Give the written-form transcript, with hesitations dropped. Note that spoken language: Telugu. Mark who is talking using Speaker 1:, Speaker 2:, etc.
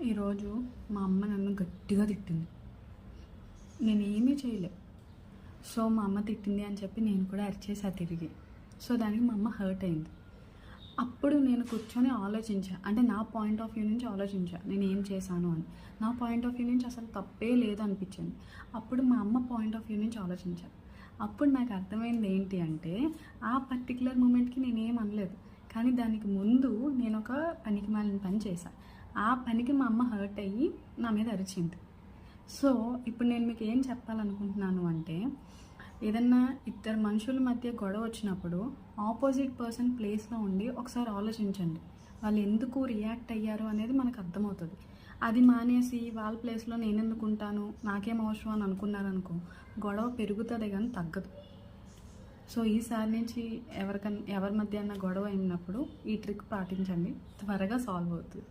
Speaker 1: ఈరోజు మా అమ్మ నన్ను గట్టిగా తిట్టింది. నేనేమీ చేయలే. సో మా అమ్మ తిట్టింది అని చెప్పి నేను కూడా అరిచేసా తిరిగి. సో దానికి మా అమ్మ హర్ట్ అయింది. అప్పుడు నేను కూర్చొని ఆలోచించా, అంటే నా పాయింట్ ఆఫ్ వ్యూ నుంచి ఆలోచించా నేను ఏం చేశాను అని. నా పాయింట్ ఆఫ్ వ్యూ నుంచి అసలు తప్పే లేదు అనిపించింది. అప్పుడు మా అమ్మ పాయింట్ ఆఫ్ వ్యూ నుంచి ఆలోచించా. అప్పుడు నాకు అర్థమైంది ఏంటి అంటే, ఆ పర్టికులర్ మూమెంట్కి నేనేం అనలేదు, కానీ దానికి ముందు నేను ఒక పనికిమాలిన పని చేశాను. ఆ పనికి మా అమ్మ హర్ట్ అయ్యి నా మీద అరిచింది. సో ఇప్పుడు నేను మీకు ఏం చెప్పాలనుకుంటున్నాను అంటే, ఏదన్నా ఇద్దరు మనుషుల మధ్య గొడవ వచ్చినప్పుడు ఆపోజిట్ పర్సన్ ప్లేస్లో ఉండి ఒకసారి ఆలోచించండి, వాళ్ళు ఎందుకు రియాక్ట్ అయ్యారు అనేది మనకు అర్థమవుతుంది. అది మానేసి వాళ్ళ ప్లేస్లో నేను ఎందుకు ఉంటాను, నాకేం అవసరం అని అనుకున్నారనుకో, గొడవ పెరుగుతుంది కానీ తగ్గదు. సో ఈసారి నుంచి ఎవరి మధ్య గొడవ అయినప్పుడు ఈ ట్రిక్ పాటించండి, త్వరగా సాల్వ్ అవుతుంది.